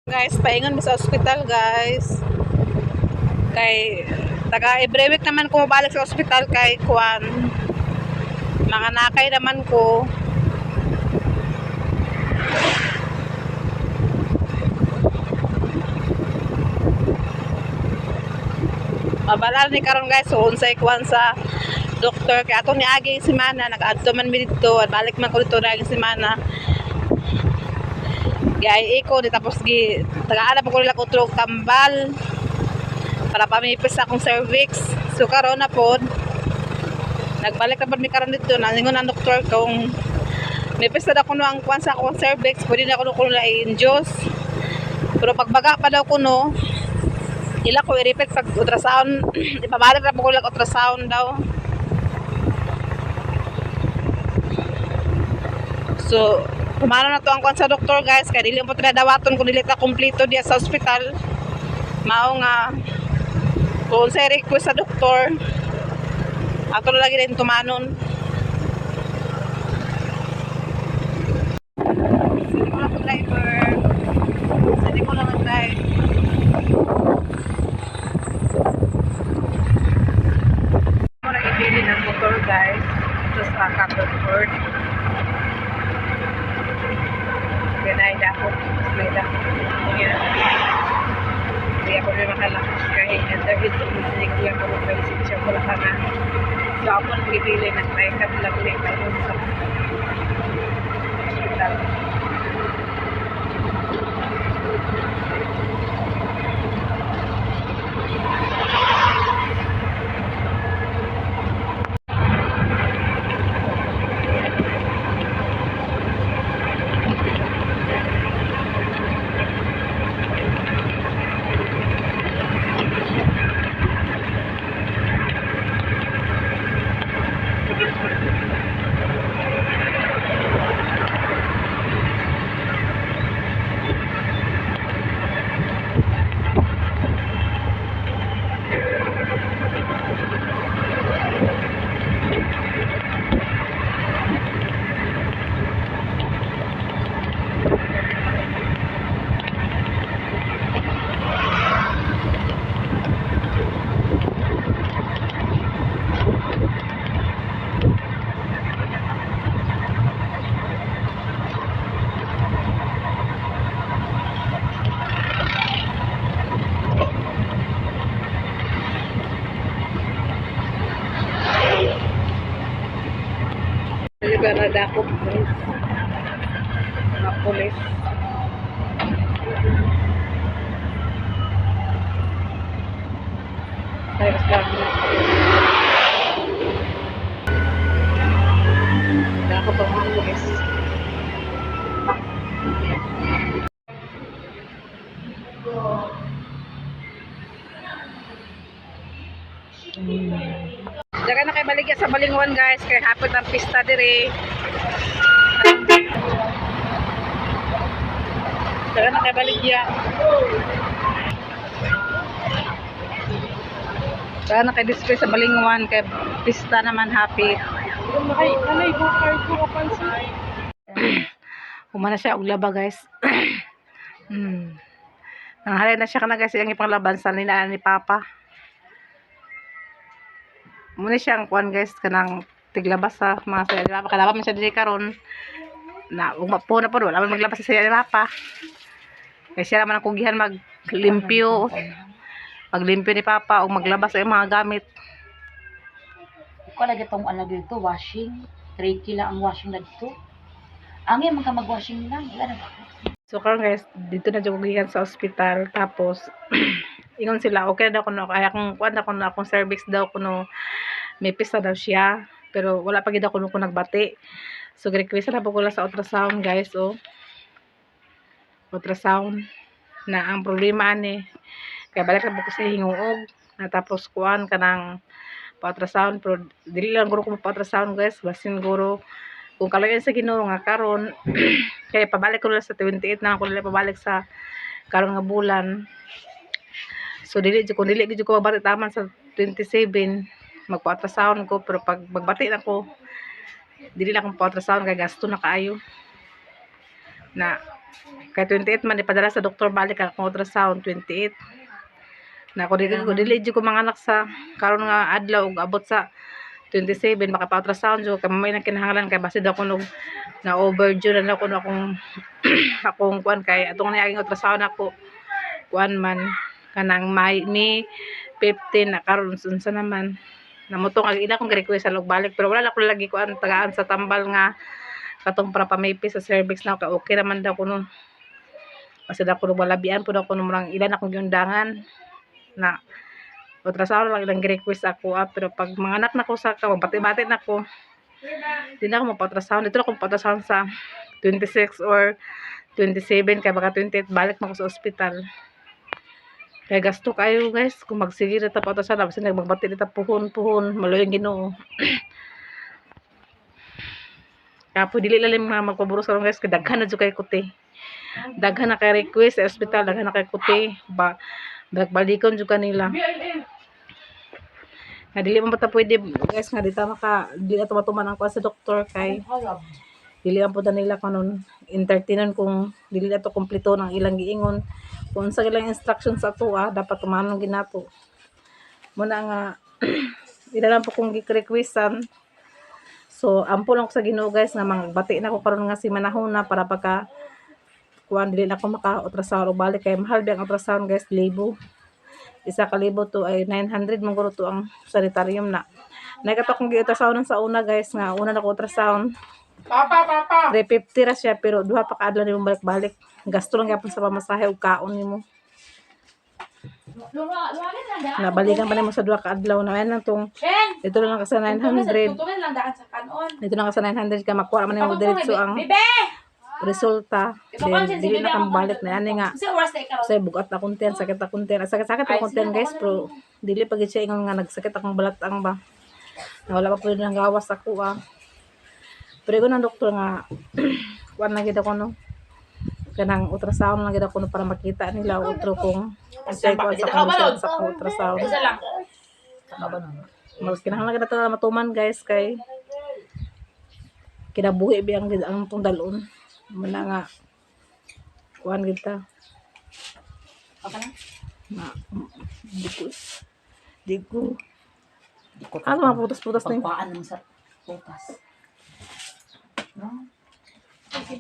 Guys, paingon mo sa ospital, guys. Kay taga every week naman ko mabalik sa ospital kay kuan. Mga nakay naman ko. Mabalal ni karon guys, so unsay kuan sa doktor kay ato ni agi semana nag-adto man mi dito at balik man ko dito na semana. Gay iko di tapos gi tagaan pa ko nila utrog tambal para pamipis akong cervix. So karon na pod nagbalik na pod mi karon dito naningon ang doktor kung nipis na ako no ang kuan sa akong cervix pwede na ko na i-induce. Pero pagbaga pa daw ko no ila ko i-repeat pag ultrasound ipabalik na po ko lang ultrasound daw. So kumano na to ang kwan sa doktor guys kaya dili mo tinadawaton kung dili ta kompleto diya sa ospital. Mao nga kung sa request sa doktor ato na lagi din tumanon. Sali ko lang driver, sali ko lang drive. Mura ibili ng motor guys ito sa Capricorn. Ganay dako, may dako. Yan. Hindi ako rin makalakas kahit under his music lang ako may sityo ko lang na. So ako nagpipili ng may kablang may mayroon sa hospital. Para dako guys. Mga pulis. Tayo sa dako pa mga pulis. Daga na kay baligya sa Balingwan guys kay hapon ang pista dire. Daga na kay baligya. Daga na kay display sa Balingwan kay pista naman happy. Alay go card ko kapansin. Umana siya og laba guys. Nanghalay na siya kana guys ang ipanglaban sa ninaan ni Papa. Muna siyang kuan guys kanang tiglabas sa mga sa laba kalaba man siya diri karon na ug mapo na pod wala man maglabas sa laba kay siya naman ang kugihan maglimpyo ni Papa ug maglabas sa mga gamit. Ko lagi tong ano dito washing. 3 kila ang washing na dito. Angin man ka mag-washing lang. Wala na. So karon guys dito na jud gikan sa ospital tapos ingon sila okay daw kuno kaya kung kuan ako na akong cervix daw kuno may pista daw siya pero wala pa gid ako kuno nagbati. So request na po ko sa ultrasound guys ultrasound na ang problema ani kaya balik na po ko sa hinguog na tapos kuan kanang pa-ultrasound pero dili lang guro ko pa-ultrasound guys basin guro kung kalayan sa Ginoo nga karon kaya pabalik ko na sa 28 na ako nila pabalik sa karon nga bulan. So dili ko mabati taman sa 27 magpa-ultrasound ko pero pag magbati na ko dili na akong pa-ultrasound kay gasto na kaayo. na kay 28 man ipadala sa doktor balik ang ultrasound 28 na ko dili ko manganak sa karon nga adlaw ug abot sa 27 maka-ultrasound so kay may nang kinahanglan kay basid ako nog na overdue na ako akong kuan kay atong niaging ultrasound ako kuan man kanang May 15 na karon unsa naman namutong ang ila kong request sa balik pero wala na ko lagi kuan tagaan sa tambal nga katong para pamipis sa cervix na okay naman daw kuno kasi daw kuno walabian pud ako nung ilan akong giundangan na ultrasound lang ilang request ako pero pag mga anak na ko sa bati-bati na ko di na ako magpa-ultrasound dito ako magpa-ultrasound sa 26 or 27 kaya baka 28 balik na ko sa ospital kaya gasto kayo guys kung magsige na tapos ultrasound kasi nagbabati dito puhon maloy ang Ginoo kaya po dili lalim nga magpaburos karon guys kay daghan na jud kay kuti daghan na kay request sa ospital daghan na kay kuti ba balikon jud kanila nga dili man bata pwede guys nga dita di ato matuman ang kuha sa doktor kay dili ang puta nila kanon entertainon kung dili ato kompleto ng ilang giingon kung sa ilang instructions sa ato dapat tumanon ginato muna nga ila lang po kung gi-requestan so ampo lang ko sa Ginoo guys nga magbati na ko karon nga si manahon na para pagka kuan dili na ako maka-ultrasound o balik kay mahal biyang ultrasound guys libo isa ka libo to ay 900 mong to ang sanitarium na nagata kong gi-ultrasound sa una guys nga una na ko ultrasound papa 350 ra siya pero duha pa ka adlaw nimo balik-balik gasto lang gyapon sa pamasahe ug kaon nimo nabalikan pa nimo sa duha ka adlaw na yan lang tong ito lang ka sa 900 ito lang ka sa 900 ka makuha man nimo diretso ang resulta then dili na kang balik na ani nga say bugat na content sakit na content sakit na content guys pero dili pag siya ingon nga nagsakit akong balatang ba na wala pa pud nang gawas ako pero ko ng doktor nga kuan na gid ako no kanang ultrasound lang gid ako no para makita nila utro kung unsay ko sa condition sa ultrasound mas kinahanglan kita na matuman guys kay kinabuhi biyang gid ang tungdalon muna nga kuan kita na di ko ano mga putas-putas na yun pagpaan naman sa putas no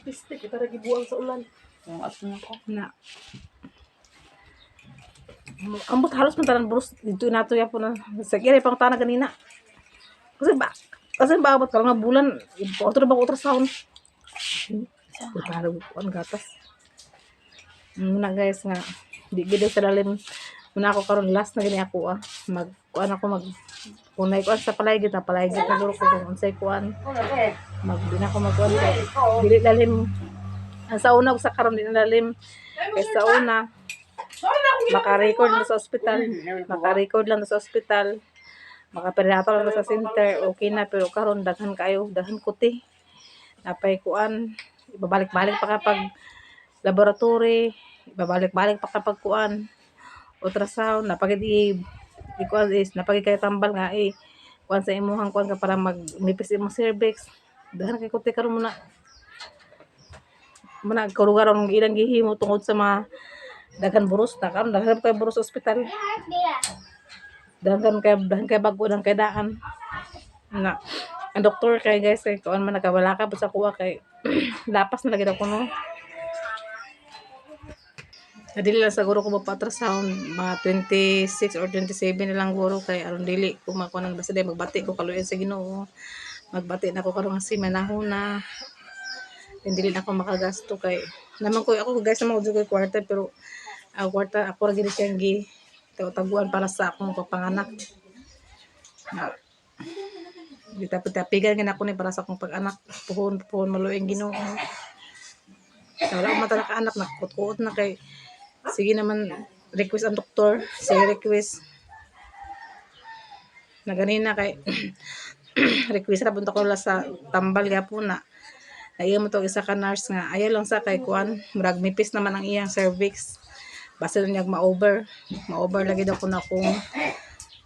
piste kita lagi buang sa ulan yung ato na ko na ambot halos man burus dito nato ya po na sa kira pang tanah ganina kasi ba abot ka nga bulan otro ba ultrasound para kuan gatas muna guys nga di gid sa lalim muna ako karon last na gani ako mag kuan ako mag kunay ko sa palaygit na guro ko kung unsay kuan mag di na ako magkuan dili lalim ang sa una sa karon di na lalim kay sa una maka-record lang sa ospital maka-perinatal lang sa center okay na pero karon daghan kuti napay kuan ibabalik-balik pa kapag laboratory ibabalik-balik pa kapag kuan ultrasound napagid kuan is napagid kay tambal nga kuan sa imuhang kuan ka para magnipis imong cervix daghan kay kuti karon muna karugaron ng ilang gihimo tungod sa mga daghan burus na karon daghan kay burus sa ospital daghan kay bago daghan kay daan na ang doktor kay guys kay kuan man nakawala ka sa kuha kay lapas na lagi ako no dili lang siguro ko magpa-ultrasound mga 26 or 27 na lang guro kay aron dili ko makuha ng basta magbati ko kaluyan sa Ginoo magbati na ko karon si manahon na dili na ako makagasto kay naman ko ako guys naman ko kwarta pero ang kwarta ako ra gid siyang taguan para sa akong pagpanganak Gitapigan nga ako ni para sa akong pag-anak. Puhon maluing Ginoo. Wala ko mata naka-anak na kuot na kay sige naman request ang doktor. Sige request. Na ganina kay request ra punta ko sa tambal gyapon na. Ayaw mo to isa ka nurse nga. Ayaw lang sa kay kuan. Murag mipis naman ang iyang cervix. Basta lang ma-over. Ma-over lagi daw ko na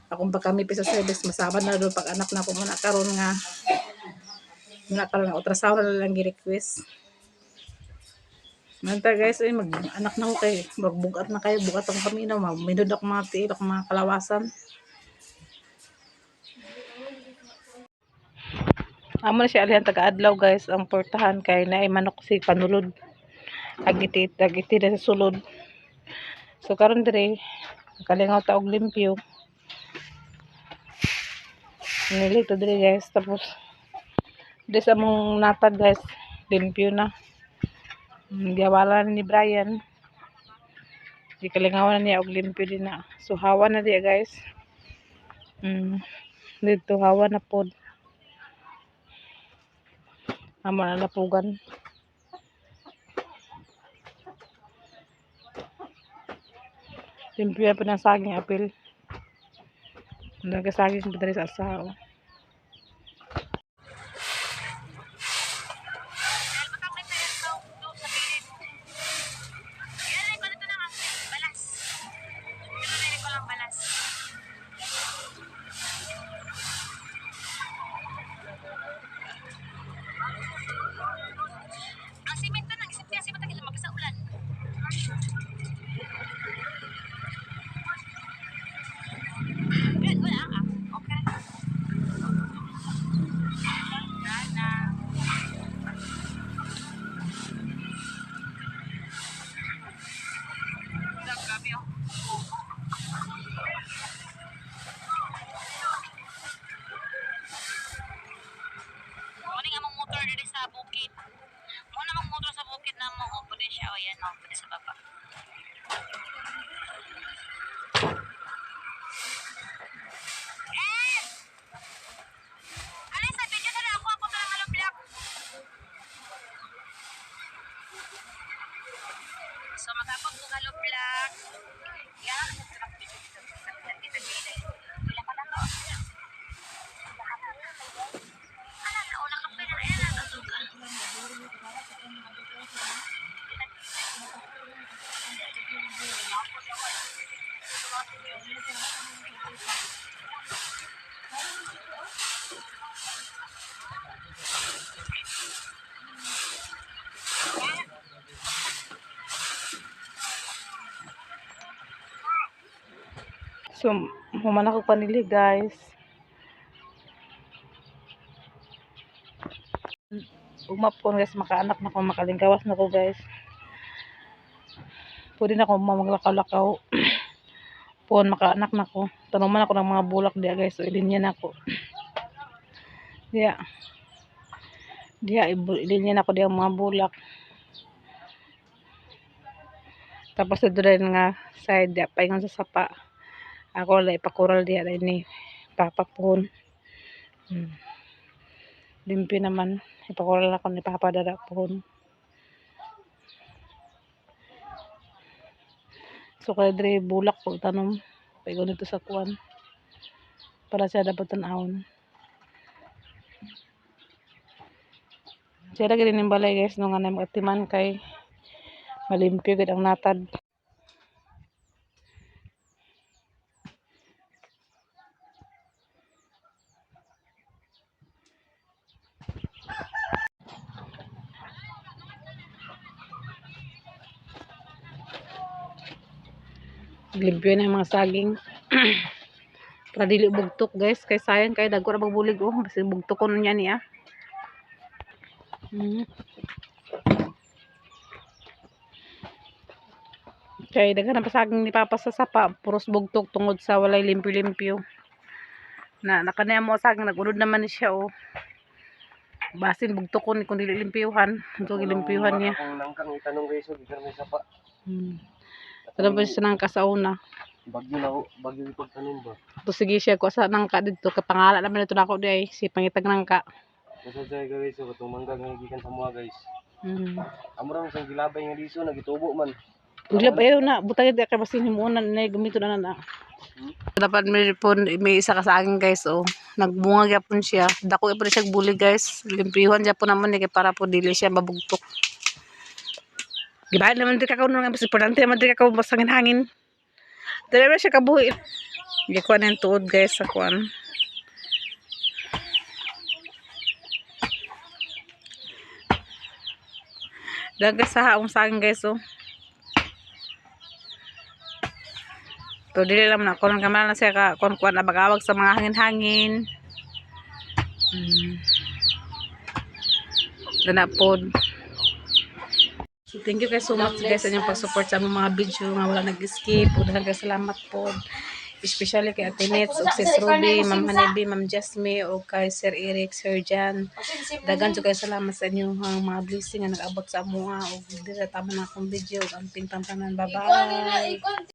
akong pagkamipis sa cervix masabad na doon pag anak na ko muna karon nga ultrasound na lang gi-request Manta guys, ay mag-anak na ko kay magbugat na kayo, bugat ang kami na, minod ako mga tiil, ako mga kalawasan. Amo na siya alihan taga-adlaw guys, ang portahan kay naay manok si panulod. Agiti na sa sulod. So karon dire, kalingaw ta og limpyo. Nilito dire guys, tapos di sa mong natad guys, limpyo na. Gawala ni Brian. Di kalingawan na niya og limpyo din na. So hawa na diya guys. Dito hawa na pod. Amo na lapugan. Limpyo pa ng saging apil. Nagkasaging pa sa asao. So makapag mo halo black. Yeah. Wala pa lang ako. Ala na una ka pera era na tuga. So, humana ko panili guys. Umapon guys, makaanak na ko, makalingkawas na ko guys. Pwede na ako maglakaw-lakaw. Pon, makaanak na ko. Tanuman ako ng mga bulak diya guys. So, ilinya na ako. Diya, ilinya na ako diya mga bulak. Tapos ito rin nga side diya, paingon sa sapa. Ako lang ipakural diya rin ni Papa Pon. Limpyo naman. Ipakural ako ni Papa Dada Pon. So kaya dre bulak po tanom. Paingon ito sa kuwan. Para siya dapat tanawon. Siya lagi rin yung balay guys. Nung nga magatiman kay malimpyo gid ang natad. Limpyo na yung mga saging. Para dili bugtok guys. Kay sayang kay dagko ra magbulig oh. Basta bugtokon niya niya. Kay daghan pa saging ni Papa sa sapa. Puros bugtok tungod sa walay limpyo-limpyo. Nakanaya mo saging nagunod naman ni siya oh. Basin bugtokon kung dili limpyuhan. Ito gilimpyuhan niya. Kung nangkang itanong guys, di ka may sapa. Alam pa siya nang kasauna. Bagyo ipag tanom ba? To sige siya ko sa nangka dito kay pangalan naman ito nako di ay si pangitag nangka. Kasi sa guys, so katong mangga nga gikan sa mga guys. Amo ra sang gilabay nga diso nagitubo man. Gilab ayo na butang di kay basin himuon na gumito na na. Dapat may isa ka sa akin guys oh. Nagbunga gyapon siya. Dako ipon siya buli guys. Limpyuhan gyapon naman ni kay para po dili siya mabugtok. Gibahan naman di ka kuno nga mas importante naman di ka masangin hangin. Dili ba siya kabuhi. Gikuan ang tuod guys sa kuan. Dagas sa haong saging guys oh. To dili lang na kon kamala na siya ka kon kuan abag-awag sa mga hangin-hangin. Dana pod. So thank you guys so much guys sa inyong pag-support sa among mga video nga wala nag-skip. Daghang salamat pod. Especially kay Ate Nets, og Sis Ruby, Ma'am Hanibi, Ma'am Jasmine, o kay Sir Eric, Sir Jan. Daghan jud kayo salamat sa inyong mga blessing nga nag-abot sa amuha og dili tama na akong video. Ang pintang tanan. Bye-bye.